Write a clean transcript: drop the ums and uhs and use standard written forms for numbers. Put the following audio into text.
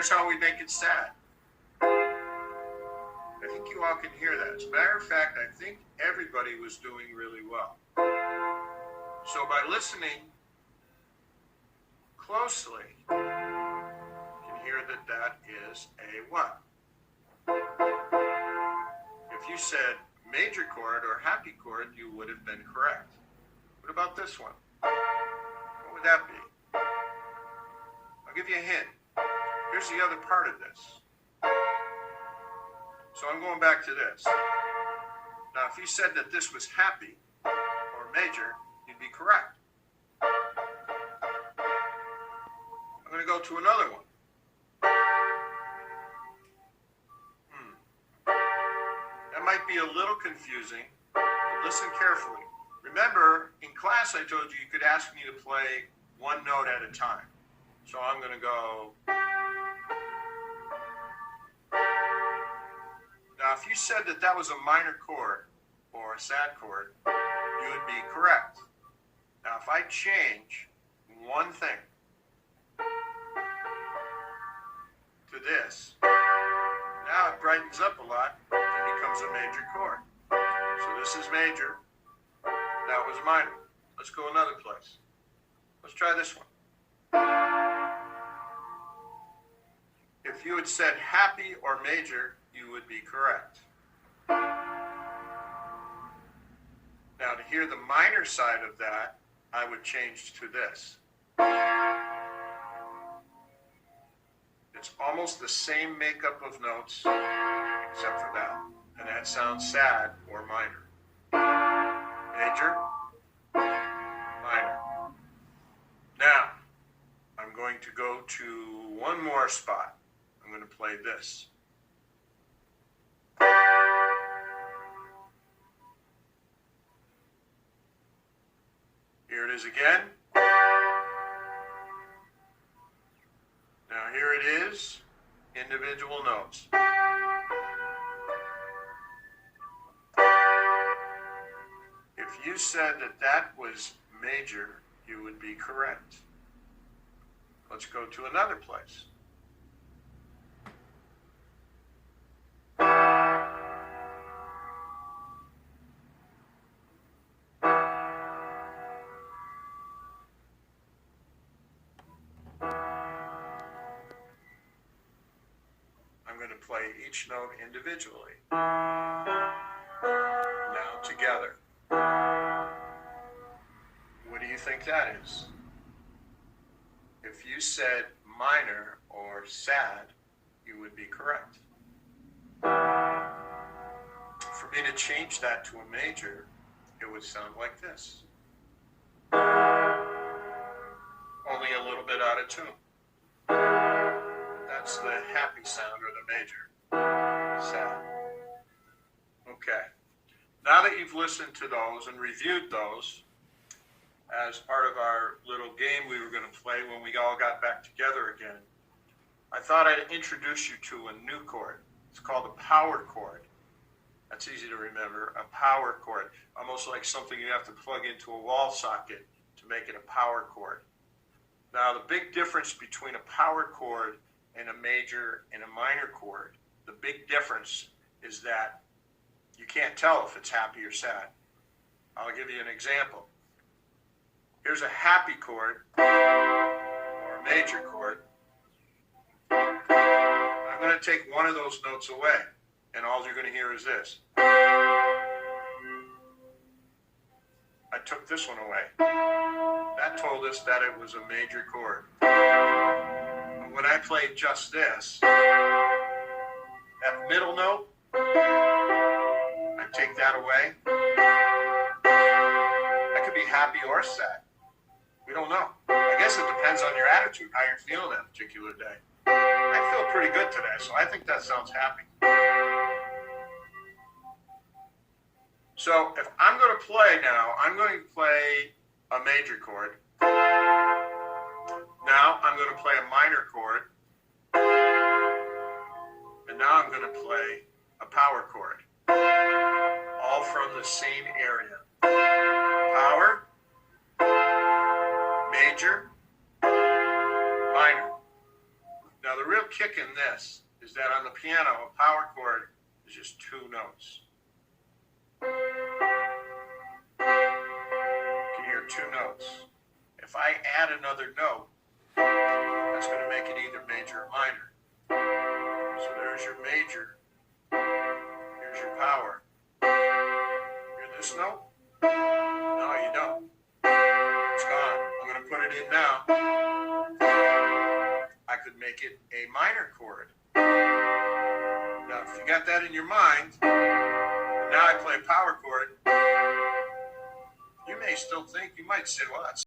Here's how we make it sad. I think you all can hear that. As a matter of fact, I think everybody was doing really well. So by listening closely, you can hear that that is a what? If you said major chord or happy chord, you would have been correct. What about this one? What would that be? I'll give you a hint. Here's the other part of this. So I'm going back to this. Now, if you said that this was happy or major, you'd be correct. I'm going to go to another one. That might be a little confusing, but listen carefully. Remember, in class I told you you could ask me to play one note at a time. So I'm going to go. Now, if you said that that was a minor chord or a sad chord, you would be correct. Now, if I change one thing to this, now it brightens up a lot and becomes a major chord. So this is major. That was minor. Let's go another place. Let's try this one. If you had said happy or major, you would be correct. Now, to hear the minor side of that, I would change to this. It's almost the same makeup of notes, except for that. And that sounds sad or minor. Major, minor. Now, I'm going to go to one more spot. I'm going to play this. Here it is again. Now here it is, individual notes. If you said that that was major, you would be correct. Let's go to another place. I'm going to play each note individually. Now together. What do you think that is? If you said minor or sad, you would be correct. For me to change that to a major, it would sound like this. Only a little bit out of tune. That's the happy sound or the major. Sad. Okay. Now that you've listened to those and reviewed those as part of our little game we were going to play when we all got back together again, I thought I'd introduce you to a new chord. It's called a power chord. That's easy to remember. A power chord. Almost like something you have to plug into a wall socket to make it a power chord. Now, the big difference between a power chord and a major and a minor chord, the big difference is that you can't tell if it's happy or sad. I'll give you an example. Here's a happy chord or a major chord. I'm going to take one of those notes away, and all you're going to hear is this. I took this one away. That told us that it was a major chord. When I played just this, that middle note, I take that away. That could be happy or sad. We don't know. I guess it depends on your attitude, how you're feeling that particular day. I feel pretty good today, so I think that sounds happy. So if I'm going to play now, I'm going to play a major chord. Now I'm going to play a minor chord. And now I'm going to play a power chord. All from the same area. Power, major, minor. Now the real kick in this is that on the piano, a power chord is just 2 notes. You can hear 2 notes. If I add another note, that's going to make it either major or minor. So there's your major. Here's your power. Hear this note? No, you don't. It's gone. I'm going to put it in now. I could make it a minor chord. Now, if you got that in your mind, and now I play a power chord, you may still think, you might say, well, that's